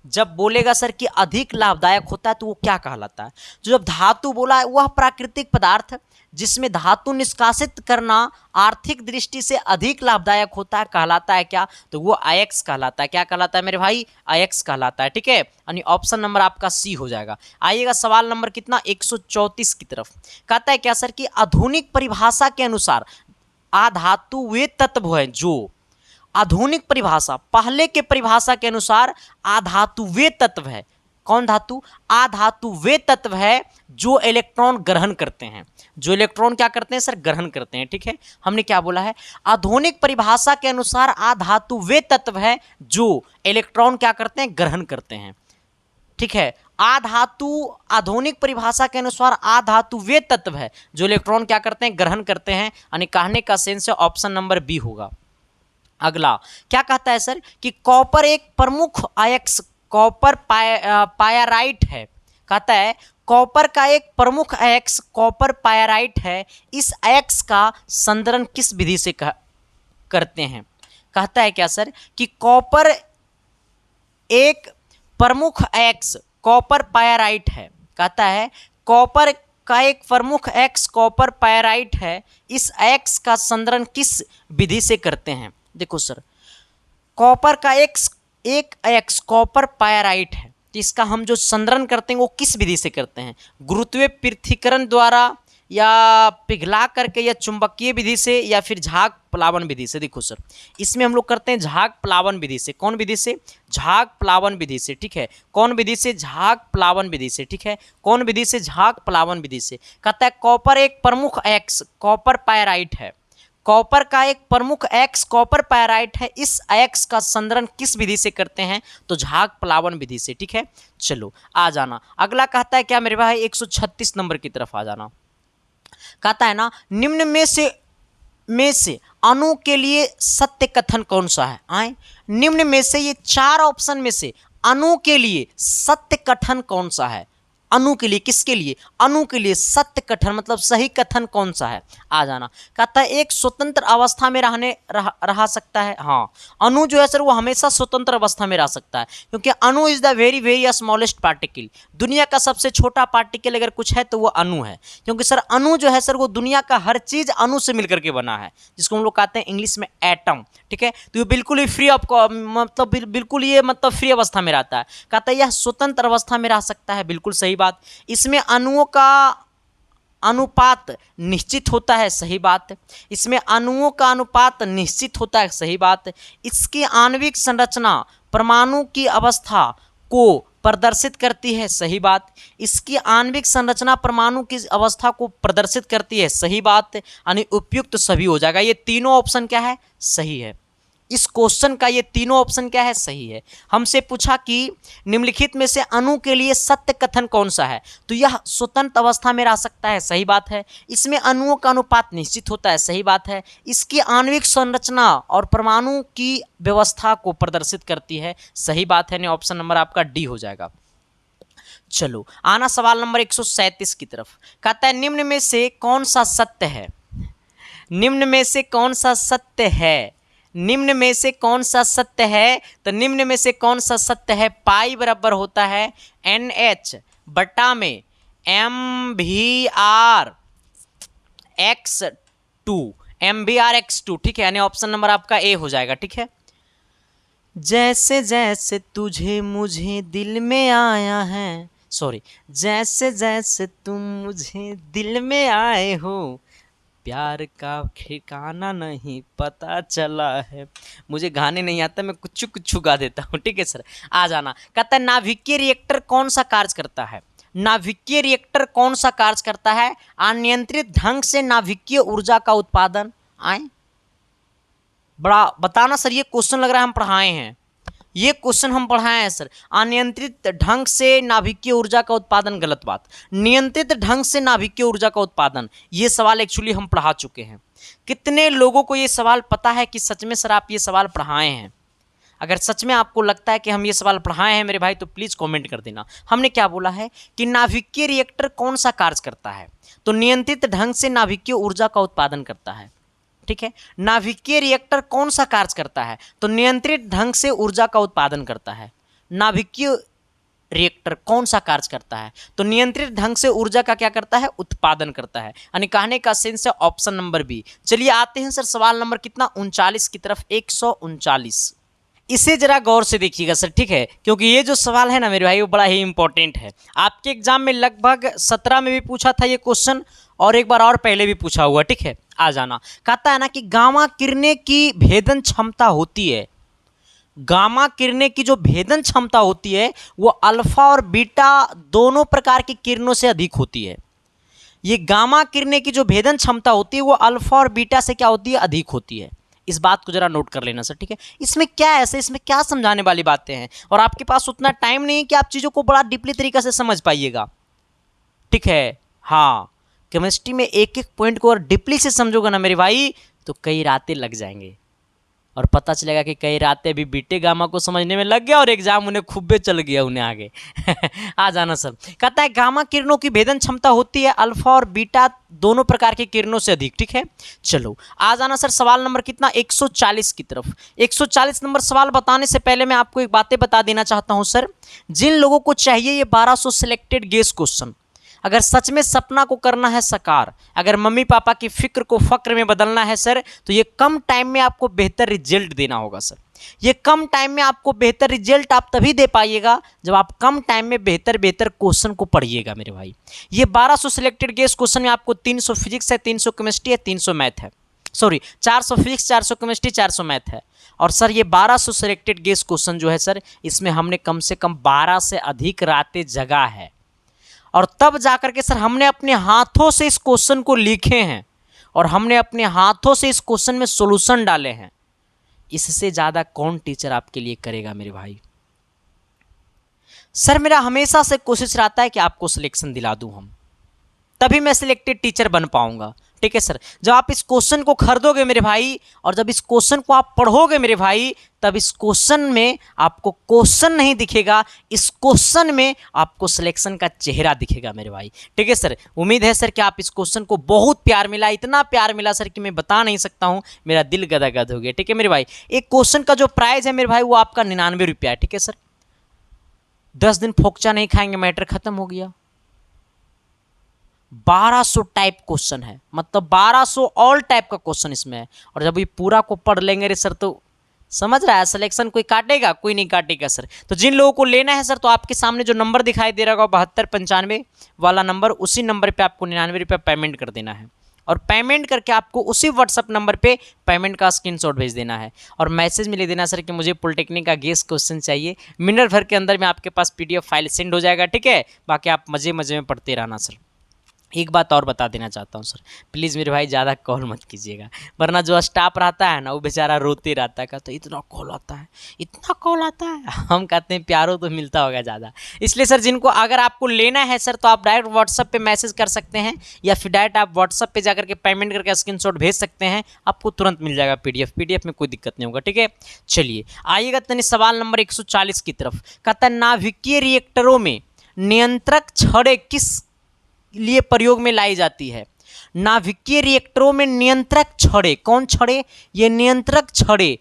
जब बोलेगा सर कि अधिक लाभदायक होता है तो वो क्या कहलाता है। जो जब धातु बोला है वह प्राकृतिक पदार्थ जिसमें धातु निष्कासित करना आर्थिक दृष्टि से अधिक लाभदायक होता है कहलाता है क्या, तो वो अयस्क कहलाता है। क्या कहलाता है मेरे भाई, अयस्क कहलाता है। ठीक है, यानी ऑप्शन नंबर आपका सी हो जाएगा। आइएगा सवाल नंबर कितना 134 की तरफ। कहता है क्या सर कि आधुनिक परिभाषा के अनुसार अधातु वे तत्व है जो, आधुनिक परिभाषा, पहले के परिभाषा के अनुसार अधातु वे तत्व है। कौन धातु, अधातु वे तत्व है जो इलेक्ट्रॉन ग्रहण करते हैं, जो इलेक्ट्रॉन क्या करते हैं सर, ग्रहण करते हैं। ठीक है, हमने क्या बोला है, आधुनिक परिभाषा के अनुसार अधातु वे तत्व है जो इलेक्ट्रॉन क्या करते हैं, ग्रहण करते हैं। ठीक है, अधातु, आधुनिक परिभाषा के अनुसार अधातु वे तत्व है जो इलेक्ट्रॉन क्या करते हैं, ग्रहण करते हैं। यानी कहने का सेंस ऑप्शन नंबर बी होगा। अगला क्या कहता है सर कि कॉपर एक प्रमुख अयस्क, कॉपर पायराइट है। कहता है कॉपर का एक प्रमुख अयस्क कॉपर पायराइट है। इस अयस्क का संदर्भ किस विधि से करते हैं। कहता है क्या सर कि कॉपर एक प्रमुख अयस्क कॉपर पायराइट है। कहता है कॉपर का एक प्रमुख अयस्क कॉपर पायराइट है। इस अयस्क का संदर्भ किस विधि से करते हैं। देखो सर, कॉपर का एक अयस्क कॉपर पायराइट है, तो इसका हम जो संदर्भ करते हैं वो किस विधि से करते हैं, गुरुत्वीय पृथक्करण द्वारा या पिघला करके या चुंबकीय विधि से या फिर झाग प्लावन विधि से। देखो सर, इसमें हम लोग करते हैं झाग प्लावन विधि से। कौन विधि से, झाग प्लावन विधि से। ठीक है, कौन विधि से, झाग प्लावन विधि से। ठीक है, कौन विधि से, झाग प्लावन विधि से। कहता है कॉपर एक प्रमुख अयस्क कॉपर पायराइट है, कॉपर का एक प्रमुख अयस्क कॉपर पायराइट है। इस अयस्क का संदर्भ किस विधि से करते हैं, तो झाग प्लावन विधि से। ठीक है, चलो आ जाना। अगला कहता है क्या मेरे भाई 136 नंबर की तरफ आ जाना। कहता है ना निम्न में से अणु के लिए सत्य कथन कौन सा है। आए, निम्न में से ये चार ऑप्शन में से अणु के लिए सत्य कथन कौन सा है। अणु के लिए, किसके लिए, अणु के लिए सत्य कथन मतलब सही कथन कौन सा है। आ जाना। कहता है एक स्वतंत्र अवस्था में रह सकता है। हाँ, अणु जो है सर वो हमेशा स्वतंत्र अवस्था में रह सकता है, क्योंकि अणु is the very very smallest particle. दुनिया का सबसे छोटा पार्टिकल अगर कुछ है तो वो अणु है, क्योंकि सर अणु जो है सर वो दुनिया का हर चीज अणु से मिलकर के बना है, जिसको हम लोग कहते हैं इंग्लिश में एटम। ठीक है, तो ये बिल्कुल ही फ्री ऑफ मतलब बिल्कुल ये मतलब फ्री अवस्था में रहता है। कहता है यह स्वतंत्र अवस्था में रह सकता है, बिल्कुल सही बात। इसमें अणुओं का अनुपात निश्चित होता है, सही बात। इसमें अणुओं का अनुपात निश्चित होता है, सही बात। इसकी आणविक संरचना परमाणु की अवस्था को प्रदर्शित करती है, सही बात। इसकी आणविक संरचना परमाणु की अवस्था को प्रदर्शित करती है, सही बात। यानी उपयुक्त सभी हो जाएगा। ये तीनों ऑप्शन क्या है, सही है। इस क्वेश्चन का ये तीनों ऑप्शन क्या है, सही है। हमसे पूछा कि निम्नलिखित में से अणु के लिए सत्य कथन कौन सा है, तो यह स्वतंत्र अवस्था में रह सकता है, सही बात है। इसमें अणुओं का अनुपात निश्चित होता है, सही बात है। इसकी आणविक संरचना और परमाणु की व्यवस्था को प्रदर्शित करती है, सही बात है। ऑप्शन नंबर आपका डी हो जाएगा। चलो आना सवाल नंबर 137 की तरफ। कहता है निम्न में से कौन सा सत्य है, निम्न में से कौन सा सत्य है, निम्न में से कौन सा सत्य है। तो निम्न में से कौन सा सत्य है, पाई बराबर होता है NH बटा में MVR x2। ठीक है, यानी ऑप्शन नंबर आपका ए हो जाएगा। ठीक है, जैसे जैसे तुझे मुझे दिल में आया है, सॉरी, जैसे जैसे तुम मुझे दिल में आए हो, प्यार का ठिकाना नहीं पता चला है। मुझे गाने नहीं आता, मैं कुछ कुछ गा देता हूँ। ठीक है सर, आ जाना। कहता है नाभिकीय रिएक्टर कौन सा कार्य करता है, नाभिकीय रिएक्टर कौन सा कार्य करता है। अनियंत्रित ढंग से नाभिकीय ऊर्जा का उत्पादन। आए बड़ा बताना सर, ये क्वेश्चन लग रहा है हम पढ़ाए हैं, ये क्वेश्चन हम पढ़ाए हैं सर। अनियंत्रित ढंग से नाभिकीय ऊर्जा का उत्पादन, गलत बात। नियंत्रित ढंग से नाभिकीय ऊर्जा का उत्पादन, ये सवाल एक्चुअली हम पढ़ा चुके हैं। कितने लोगों को ये सवाल पता है कि सच में सर आप ये सवाल पढ़ाए हैं। अगर सच में आपको लगता है कि हम ये सवाल पढ़ाए हैं मेरे भाई, तो प्लीज़ कमेंट कर देना। हमने क्या बोला है कि नाभिकीय रिएक्टर कौन सा कार्य करता है, तो नियंत्रित ढंग से नाभिकीय ऊर्जा का उत्पादन करता है। ठीक है, नाभिकीय रिएक्टर कौन सा कार्य करता है, तो नियंत्रित ढंग से ऊर्जा का उत्पादन करता है। नाभिकीय रिएक्टर कौन सा कार्य करता है? तो नियंत्रित ढंग से ऊर्जा का क्या करता है? उत्पादन करता है। यानी कहने का सेंस है ऑप्शन नंबर बी। चलिए आते हैं सर सवाल नंबर कितना 39 की तरफ, 139। इसे जरा गौर से देखिएगा सर, ठीक है, क्योंकि ये जो सवाल है ना मेरे भाई वो बड़ा ही इंपॉर्टेंट है। आपके एग्जाम में लगभग 17 में भी पूछा था ये क्वेश्चन, और एक बार और पहले भी पूछा हुआ, ठीक है। आ जाना, कहता है ना कि गामा किरणें की भेदन क्षमता होती है, गामा किरणें की जो भेदन क्षमता होती है वो अल्फा और बीटा दोनों प्रकार की किरणों से अधिक होती है। ये गामा किरणें की जो भेदन क्षमता होती है वो अल्फा और बीटा से क्या होती है? अधिक होती है। इस बात को जरा नोट कर लेना सर, ठीक है। इसमें क्या है सर, इसमें क्या समझाने वाली बातें हैं, और आपके पास उतना टाइम नहीं है कि आप चीज़ों को बड़ा डीपली तरीके से समझ पाइएगा, ठीक है। हाँ, केमिस्ट्री में एक एक पॉइंट को और डीपली से समझोगे ना मेरे भाई तो कई रातें लग जाएंगे, और पता चलेगा कि कई रातें भी बीटे गामा को समझने में लग गया और एग्जाम उन्हें खूबे चल गया उन्हें आगे। आ जाना सर, कहता है गामा किरणों की भेदन क्षमता होती है अल्फा और बीटा दोनों प्रकार की किरणों से अधिक, ठीक है। चलो आ जाना सर सवाल नंबर कितना 140 की तरफ। 140 नंबर सवाल बताने से पहले मैं आपको एक बातें बता देना चाहता हूं सर। जिन लोगों को चाहिए ये 1200 सिलेक्टेड गेस क्वेश्चन, अगर सच में सपना को करना है साकार, अगर मम्मी पापा की फिक्र को फक्र में बदलना है सर, तो ये कम टाइम में आपको बेहतर रिजल्ट देना होगा सर। ये कम टाइम में आपको बेहतर रिजल्ट आप तभी दे पाइएगा जब आप कम टाइम में बेहतर क्वेश्चन को पढ़िएगा मेरे भाई। ये 1200 सिलेक्टेड गेस क्वेश्चन में आपको 300 फिजिक्स है, 300 केमिस्ट्री है, 300 मैथ है, सॉरी 400 फिजिक्स, 400 केमिस्ट्री, 400 मैथ है। और सर ये 1200 सिलेक्टेड गेस क्वेश्चन जो है सर, इसमें हमने कम से कम 12 से अधिक रातें जगा है, और तब जाकर के सर हमने अपने हाथों से इस क्वेश्चन को लिखे हैं, और हमने अपने हाथों से इस क्वेश्चन में सॉल्यूशन डाले हैं। इससे ज़्यादा कौन टीचर आपके लिए करेगा मेरे भाई? सर मेरा हमेशा से कोशिश रहता है कि आपको सिलेक्शन दिला दूं हम, तभी मैं सिलेक्टेड टीचर बन पाऊंगा, ठीक है सर। जब आप इस क्वेश्चन को खरीदोगे मेरे भाई, और जब इस क्वेश्चन को आप पढ़ोगे मेरे भाई, तब इस क्वेश्चन में आपको क्वेश्चन नहीं दिखेगा, इस क्वेश्चन में आपको सिलेक्शन का चेहरा दिखेगा मेरे भाई, ठीक है सर। उम्मीद है सर कि आप इस क्वेश्चन को बहुत प्यार मिला, इतना प्यार मिला सर कि मैं बता नहीं सकता हूं, मेरा दिल गदगद हो गया, ठीक है मेरे भाई। एक क्वेश्चन का जो प्राइस है मेरे भाई वो आपका 99 रुपया है, ठीक है सर। 10 दिन फोकचा नहीं खाएंगे, मैटर खत्म हो गया। 1200 टाइप क्वेश्चन है, मतलब 1200 ऑल टाइप का क्वेश्चन इसमें है, और जब ये पूरा को पढ़ लेंगे रे सर तो समझ रहा है सिलेक्शन कोई काटेगा, कोई नहीं काटेगा सर। तो जिन लोगों को लेना है सर, तो आपके सामने जो नंबर दिखाई दे रहा होगा 7295 वाला नंबर, उसी नंबर पे आपको 99 रुपया पेमेंट कर देना है, और पेमेंट करके आपको उसी व्हाट्सअप नंबर पे पेमेंट का स्क्रीनशॉट भेज देना है, और मैसेज में लिख देना सर कि मुझे पॉलिटेक्निक का गेस क्वेश्चन चाहिए। मिनट भर के अंदर में आपके पास PDF फाइल सेंड हो जाएगा, ठीक है। बाकी आप मजे मजे में पढ़ते रहना सर। एक बात और बता देना चाहता हूँ सर, प्लीज़ मेरे भाई ज़्यादा कॉल मत कीजिएगा, वरना जो स्टाफ रहता है ना वो बेचारा रोते रहता है, कहता है इतना कॉल आता है, इतना कॉल आता है। हम कहते हैं प्यारो तो मिलता होगा ज़्यादा। इसलिए सर जिनको अगर आपको लेना है सर, तो आप डायरेक्ट व्हाट्सअप पे मैसेज कर सकते हैं, या फिर डायरेक्ट आप व्हाट्सअप पे जाकर के पेमेंट करके स्क्रीनशॉट भेज सकते हैं, आपको तुरंत मिल जाएगा PDF में कोई दिक्कत नहीं होगा, ठीक है। चलिए आइएगा तनी सवाल नंबर 140 की तरफ। कहता है नाभिकीय रिएक्टरों में नियंत्रक छड़ें किस लिए प्रयोग में लाई जाती है? नाभिकीय रिएक्टरों में नियंत्रक छड़ें, कौन छड़ें? ये नियंत्रक छड़ें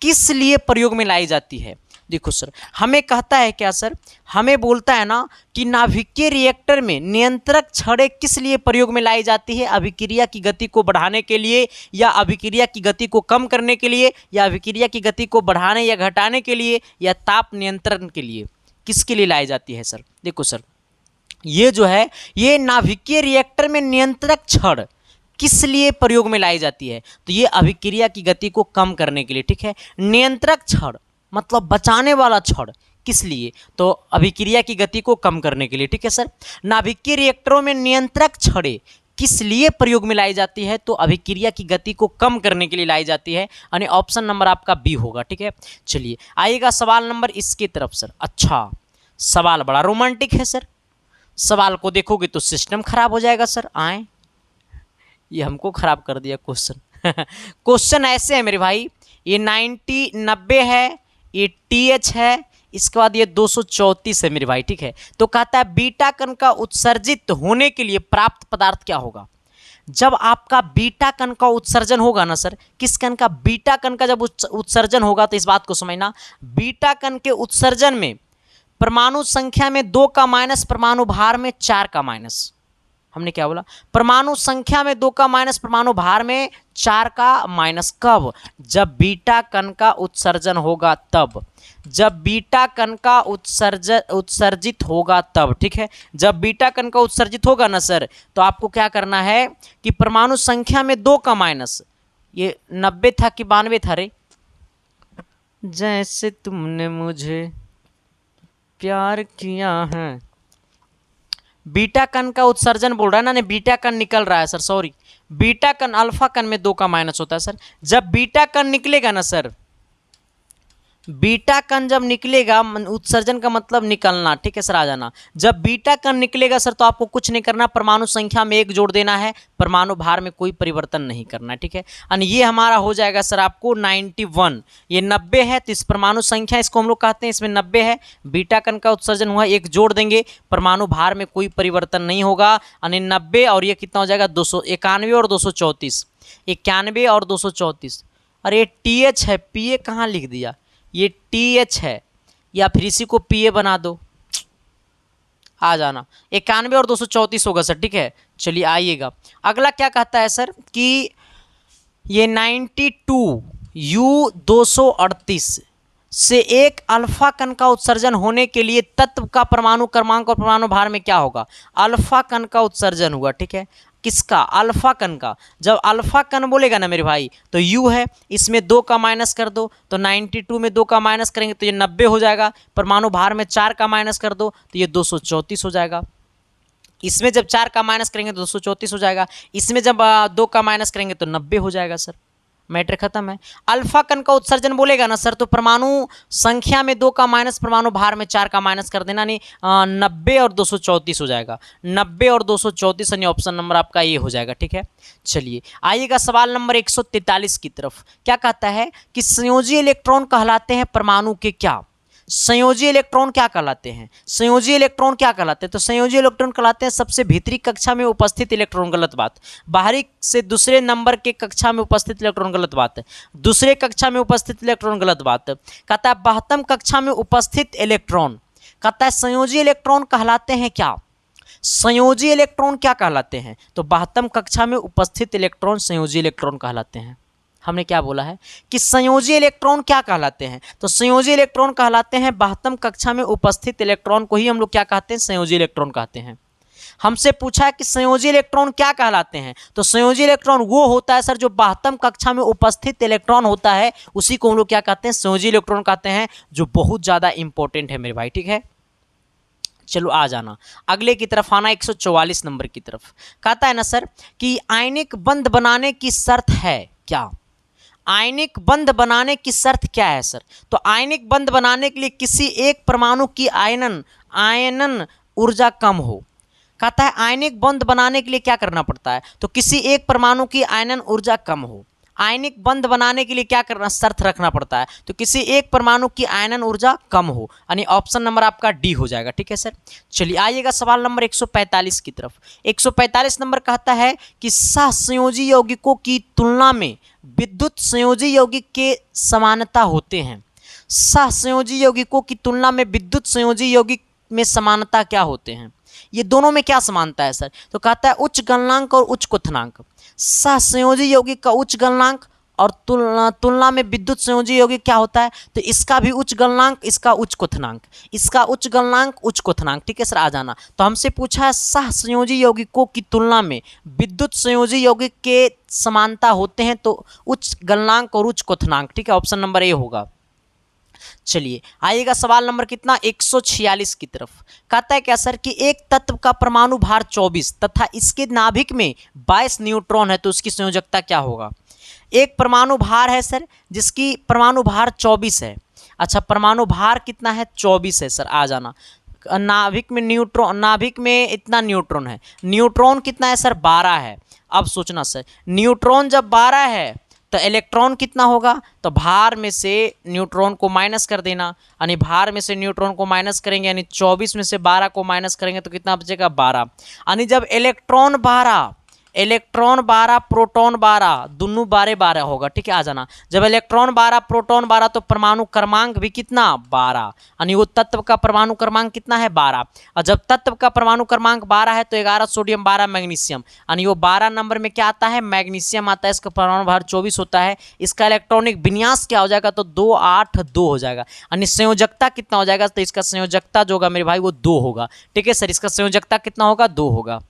किस लिए प्रयोग में लाई जाती है? देखो सर, हमें कहता है क्या सर, हमें बोलता है ना कि नाभिकीय रिएक्टर में नियंत्रक छड़ें किस लिए प्रयोग में लाई जाती है? अभिक्रिया की गति को बढ़ाने के लिए, या अभिक्रिया की गति को कम करने के लिए, या अभिक्रिया की गति को बढ़ाने या घटाने के लिए, या ताप नियंत्रण के लिए? किसके लिए लाई जाती है सर? देखो सर, ये जो है ये नाभिकीय रिएक्टर में नियंत्रक छड़ किस लिए प्रयोग में लाई जाती है? तो ये अभिक्रिया की गति को कम करने के लिए, ठीक है। नियंत्रक छड़ मतलब बचाने वाला छड़, किस लिए? तो अभिक्रिया की गति को कम करने के लिए, ठीक है सर। नाभिकीय रिएक्टरों में नियंत्रक छड़ें किस लिए प्रयोग में लाई जाती है? तो अभिक्रिया की गति को कम करने के लिए लाई जाती है, यानी ऑप्शन नंबर आपका बी होगा, ठीक है। चलिए आइएगा सवाल नंबर इसकी तरफ सर। अच्छा, सवाल बड़ा रोमांटिक है सर, सवाल को देखोगे तो सिस्टम खराब हो जाएगा सर। आए, ये हमको खराब कर दिया क्वेश्चन। क्वेश्चन ऐसे है मेरे भाई, ये 90 है, ये TH है, इसके बाद ये 234 है मेरे भाई, ठीक है। तो कहता है बीटा कण का उत्सर्जित होने के लिए प्राप्त पदार्थ क्या होगा? जब आपका बीटा कण का उत्सर्जन होगा ना सर, किस कण का? बीटा कण का जब उत्सर्जन होगा, तो इस बात को समझना, बीटा कण के उत्सर्जन में परमाणु संख्या में 2 का माइनस, परमाणु भार में 4 का माइनस। हमने क्या बोला? परमाणु संख्या में 2 का माइनस, परमाणु भार में 4 का माइनस। कब? जब बीटा कण का उत्सर्जन होगा तब। जब बीटा कण का उत्सर्जित होगा तब। ठीक है, जब बीटा कण का उत्सर्जित होगा ना सर, तो आपको क्या करना है कि परमाणु संख्या में 2 का माइनस, ये 90 था कि 92 था रे? जैसे तुमने मुझे प्यार किया है। बीटा कण का उत्सर्जन बोल रहा है ना, नहीं बीटा कण निकल रहा है सर, सॉरी। बीटा कण, अल्फा कण में 2 का माइनस होता है सर। जब बीटा कण निकलेगा ना सर, बीटा कण जब निकलेगा, उत्सर्जन का मतलब निकलना। ठीक है सर, आ जाना। जब बीटा कण निकलेगा सर, तो आपको कुछ नहीं करना, परमाणु संख्या में 1 जोड़ देना है, परमाणु भार में कोई परिवर्तन नहीं करना है। ठीक है, और ये हमारा हो जाएगा सर आपको 91। ये 90 है, तो इस परमाणु संख्या, इसको हम लोग कहते हैं, इसमें 90 है, बीटा कण का उत्सर्जन हुआ, 1 जोड़ देंगे, परमाणु भार में कोई परिवर्तन नहीं होगा। यानी 90 और ये कितना हो जाएगा? 291 और 234, 91 और 234। अरे TH है, PA कहाँ लिख दिया? ये TH है, या फिर इसी को PA बना दो, आ जाना। 91 और 234 होगा सर। ठीक है, चलिए आइएगा। अगला क्या कहता है सर कि ये 92 U238 से एक अल्फा कण का उत्सर्जन होने के लिए तत्व का परमाणु क्रमांक और परमाणु भार में क्या होगा? अल्फा कण का उत्सर्जन हुआ। ठीक है, किसका? अल्फा कण का। जब अल्फा कण बोलेगा ना मेरे भाई, तो U है, इसमें 2 का माइनस कर दो, तो 92 में 2 का माइनस करेंगे तो ये 90 हो जाएगा। परमाणु भार में 4 का माइनस कर दो, तो ये 234 हो जाएगा। इसमें जब 4 का माइनस करेंगे तो 234 हो जाएगा। इसमें जब 2 का माइनस करेंगे तो 90 हो जाएगा सर। मैटर खत्म है। अल्फा कण का उत्सर्जन बोलेगा ना सर, तो परमाणु संख्या में 2 का माइनस, परमाणु भार में 4 का माइनस कर देना, नहीं 90 और 234 हो जाएगा। 90 और 234 यानी ऑप्शन नंबर आपका ये हो जाएगा। ठीक है, चलिए आइएगा सवाल नंबर 143 की तरफ। क्या कहता है कि संयोजी इलेक्ट्रॉन कहलाते हैं परमाणु के क्या? संयोजी इलेक्ट्रॉन क्या कहलाते हैं? संयोजी इलेक्ट्रॉन क्या कहलाते हैं? तो संयोजी इलेक्ट्रॉन कहलाते हैं सबसे भीतरी कक्षा में उपस्थित इलेक्ट्रॉन। गलत बात। बाहरी से दूसरे नंबर के कक्षा में उपस्थित इलेक्ट्रॉन। गलत बात है। दूसरे कक्षा में उपस्थित इलेक्ट्रॉन। गलत बात। कहता है 72 कक्षा में उपस्थित इलेक्ट्रॉन। कहता है संयोजी इलेक्ट्रॉन कहलाते हैं क्या? संयोजी इलेक्ट्रॉन क्या कहलाते हैं? तो 72 कक्षा में उपस्थित इलेक्ट्रॉन संयोजी इलेक्ट्रॉन कहलाते हैं। हमने क्या बोला है कि संयोजी इलेक्ट्रॉन क्या कहलाते हैं? तो संयोजी इलेक्ट्रॉन कहलाते हैं 72 कक्षा में उपस्थित इलेक्ट्रॉन को ही हम लोग क्या कहते हैं? संयोजी इलेक्ट्रॉन कहते हैं। हमसे पूछा है कि संयोजी इलेक्ट्रॉन क्या कहलाते हैं, तो संयोजी इलेक्ट्रॉन वो होता है सर जो 72 कक्षा में उपस्थित इलेक्ट्रॉन होता है, उसी को हम लोग क्या कहते हैं? संयोजी इलेक्ट्रॉन कहते हैं, जो बहुत ज़्यादा इंपॉर्टेंट है मेरे भाई। ठीक है, चलो आ जाना अगले की तरफ आना, 144 नंबर की तरफ। कहता है ना सर कि आयनिक बंध बनाने की शर्त है क्या? आयनिक बंध बनाने की शर्त क्या है सर? तो आयनिक बंध बनाने के लिए किसी एक परमाणु की आयनन ऊर्जा कम हो। कहता है आयनिक बंध बनाने के लिए क्या करना पड़ता है? तो किसी एक परमाणु की आयनन ऊर्जा कम हो। आयनिक बंध बनाने के लिए क्या करना, शर्त रखना पड़ता है? तो किसी एक परमाणु की आयनन ऊर्जा कम हो, यानी ऑप्शन नंबर आपका डी हो जाएगा। ठीक है सर, चलिए आइएगा सवाल नंबर 145 की तरफ। 145 नंबर कहता है कि सहसंयोजी यौगिकों की तुलना में विद्युत संयोजी यौगिक के समानता होते हैं। सहसंयोजी यौगिकों की तुलना में विद्युत संयोजी यौगिक में समानता क्या होते हैं? ये दोनों में क्या समानता है सर? तो कहता है उच्च गलनांक और उच्च क्वथनांक। सहसंयोजी यौगिक का उच्च गलनांक और तुलना में विद्युत संयोजी यौगिक क्या होता है? तो इसका भी उच्च गलनांक, इसका उच्च क्वथनांक, इसका उच्च गलनांक उच्च क्वथनांक। ठीक है सर, आ जाना। तो हमसे पूछा है सहसंयोजी यौगिकों की तुलना में विद्युत संयोजी यौगिक के समानता होते हैं, तो उच्च गलनांक और उच्च क्वथनांक। ठीक है, ऑप्शन नंबर ए होगा। चलिए आइएगा सवाल नंबर कितना, 146 की तरफ। कहता है क्या सर कि एक तत्व का परमाणु भार 24 तथा इसके नाभिक में 22 न्यूट्रॉन है, तो उसकी संयोजकता क्या होगा? एक परमाणु भार है सर जिसकी परमाणु भार 24 है। अच्छा, परमाणु भार कितना है? 24 है सर, आ जाना। नाभिक में इतना न्यूट्रॉन है। न्यूट्रॉन कितना है सर? 12 है। अब सोचना सर, न्यूट्रॉन जब 12 है तो इलेक्ट्रॉन कितना होगा? तो भार में से न्यूट्रॉन को माइनस कर देना, यानी भार में से न्यूट्रॉन को माइनस करेंगे, यानी 24 में से 12 को माइनस करेंगे तो कितना बचेगा? 12। यानी जब इलेक्ट्रॉन 12 इलेक्ट्रॉन 12 प्रोटॉन 12 दोनों 12 12 होगा, ठीक है। आ जाना, जब इलेक्ट्रॉन 12 प्रोटॉन 12 तो परमाणु क्रमांक भी कितना 12, यानी वो तत्व का परमाणु क्रमांक कितना है 12। और जब तत्व का परमाणु क्रमांक 12 है तो 11 सोडियम 12 मैग्नीशियम, यानी वो 12 नंबर में क्या आता है मैग्नीशियम आता है। इसका परमाणु भार 24 होता है। इसका इलेक्ट्रॉनिक विन्यास क्या हो जाएगा तो 2 8 2 हो जाएगा, यानी संयोजकता कितना हो जाएगा तो इसका संयोजकता जो होगा मेरे भाई वो 2 होगा, ठीक है सर। इसका संयोजकता कितना होगा 2 होगा।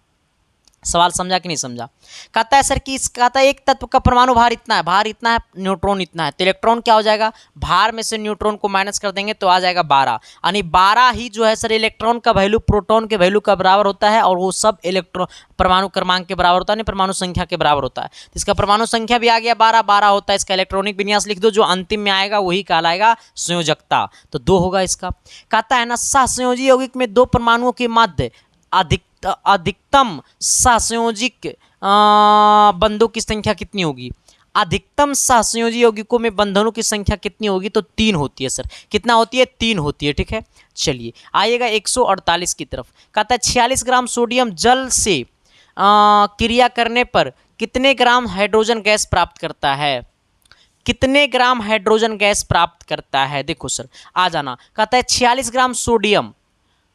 सवाल समझा कि नहीं समझा। कहता है सर कि कहता है एक तत्व का परमाणु भार इतना है, भार इतना है, न्यूट्रॉन इतना है, तो इलेक्ट्रॉन क्या हो जाएगा भार में से न्यूट्रॉन को माइनस कर देंगे तो आ जाएगा 12, यानी 12 ही जो है सर इलेक्ट्रॉन का वैल्यू प्रोटॉन के वैल्यू का बराबर होता है, और वो सब इलेक्ट्रॉन परमाणु क्रमांक के बराबर होता है, परमाणु संख्या के बराबर होता है। तो इसका परमाणु संख्या भी आ गया 12 12 होता है। इसका इलेक्ट्रॉनिक विन्यास लिख दो, जो अंतिम में आएगा वही कहलाएगा संयोजकता, तो 2 होगा इसका। कहता है ना सहसंयोजी यौगिक में 2 परमाणुओं के मध्य अधिकतम सहसंयोजिक बंधों की संख्या कितनी होगी। अधिकतम सहसंयोजी यौगिकों में बंधनों की संख्या कितनी होगी तो 3 होती है सर। कितना होती है 3 होती है, ठीक है। चलिए आइएगा 148 की तरफ। कहता है 46 ग्राम सोडियम जल से क्रिया करने पर कितने ग्राम हाइड्रोजन गैस प्राप्त करता है। कितने ग्राम हाइड्रोजन गैस प्राप्त करता है, देखो सर आ जाना। कहता है 46 ग्राम सोडियम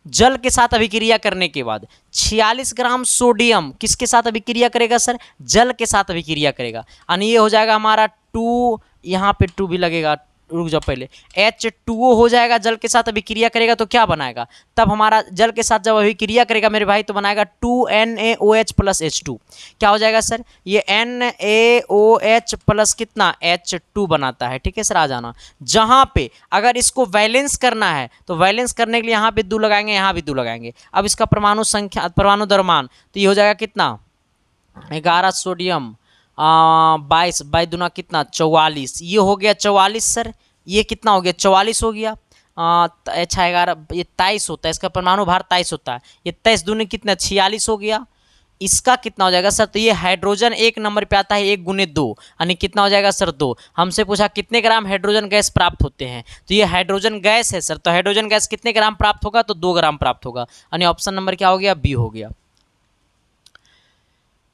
जल के साथ अभिक्रिया करने के बाद 46 ग्राम सोडियम किसके साथ अभिक्रिया करेगा सर जल के साथ अभिक्रिया करेगा, यानी ये हो जाएगा हमारा 2, यहाँ पे 2 भी लगेगा, रुक जाओ पहले, H2O हो जाएगा। जल के साथ अभिक्रिया करेगा तो क्या बनाएगा, तब हमारा जल के साथ जब अभिक्रिया करेगा मेरे भाई तो बनाएगा 2NaOH प्लस H2। क्या हो जाएगा सर ये NaOH प्लस कितना H2 बनाता है, ठीक है सर। आ जाना, जहाँ पे अगर इसको वैलेंस करना है तो वैलेंस करने के लिए यहाँ पे 2 लगाएंगे, यहाँ भी 2 लगाएंगे। अब इसका परमाणु संख्या परमाणु द्रव्यमान तो ये हो जाएगा कितना 11 सोडियम 22 बाई दूना कितना 44, ये हो गया 44 सर। ये कितना हो गया 44 हो गया। अच्छा 11 ये 23 होता है, इसका परमाणु भार 23 होता है। ये 23 दूनी कितना 46 हो गया। इसका कितना हो जाएगा सर तो ये हाइड्रोजन 1 नंबर पे आता है 1 गुने 2, यानी कितना हो जाएगा सर 2। हमसे पूछा कितने ग्राम हाइड्रोजन गैस प्राप्त होते हैं, तो ये हाइड्रोजन गैस है सर, तो हाइड्रोजन गैस कितने ग्राम प्राप्त होगा तो 2 ग्राम प्राप्त होगा, यानी ऑप्शन नंबर क्या हो गया बी हो गया।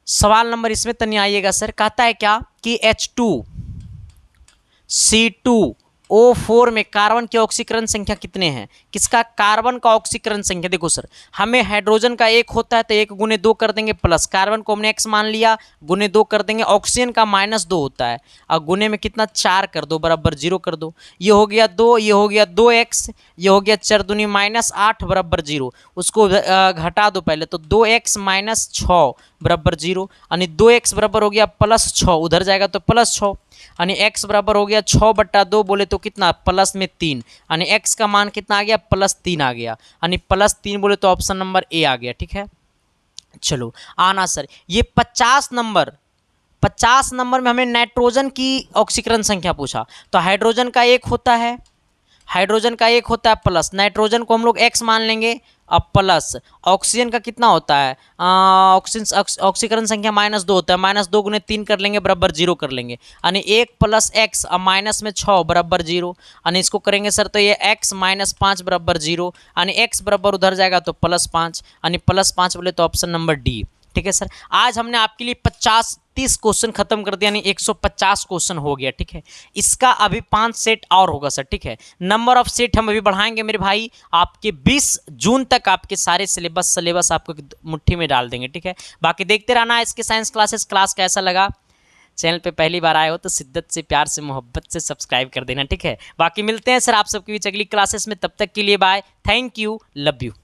सवाल नंबर इसमें तनी आइएगा सर। कहता है क्या कि H2C2O4 में कार्बन की ऑक्सीकरण संख्या कितने हैं। किसका कार्बन का ऑक्सीकरण संख्या, देखो सर हमें हाइड्रोजन का 1 होता है तो 1 गुने 2 कर देंगे प्लस, कार्बन को हमने x मान लिया गुने 2 कर देंगे, ऑक्सीजन का -2 होता है और गुने में कितना 4 कर दो बराबर 0 कर दो। ये हो गया 2, ये हो गया 2x, ये हो गया 4 दूनी -8 बराबर 0। उसको घटा दो पहले, तो 2x - 6 बराबर 0, यानी 2x बराबर हो गया +6, उधर जाएगा तो +6, यानी x बराबर हो गया 6/2 बोले तो कितना प्लस में 3, यानी x का मान कितना आ गया +3 आ गया, यानी +3 बोले तो ऑप्शन नंबर ए आ गया, ठीक है। चलो आना सर, ये 50 नंबर में हमें नाइट्रोजन की ऑक्सीकरण संख्या पूछा, तो हाइड्रोजन का 1 होता है, हाइड्रोजन का 1 होता है प्लस, नाइट्रोजन को हम लोग x मान लेंगे अब प्लस, ऑक्सीजन का कितना होता है ऑक्सीकरण संख्या -2 होता है, -2 गुने 3 कर लेंगे बराबर 0 कर लेंगे, यानी 1 + x अब माइनस में 6 बराबर 0, यानी इसको करेंगे सर तो ये x - 5 बराबर 0, यानी x बराबर उधर जाएगा तो +5, यानी +5 बोले तो ऑप्शन नंबर डी, ठीक है सर। आज हमने आपके लिए 30 क्वेश्चन खत्म कर दिया, यानी 150 क्वेश्चन हो गया, ठीक है। इसका अभी 5 सेट और होगा सर, ठीक है। नंबर ऑफ सेट हम अभी बढ़ाएंगे मेरे भाई, आपके 20 जून तक आपके सारे सिलेबस आपको मुट्ठी में डाल देंगे, ठीक है। बाकी देखते रहना इसके साइंस क्लासेस। क्लास कैसा लगा, चैनल पे पहली बार आए हो तो शिद्दत से प्यार से मोहब्बत से सब्सक्राइब कर देना, ठीक है। बाकी मिलते हैं सर आप सबके बीच अगली क्लासेस में, तब तक के लिए bye, thank you, love you.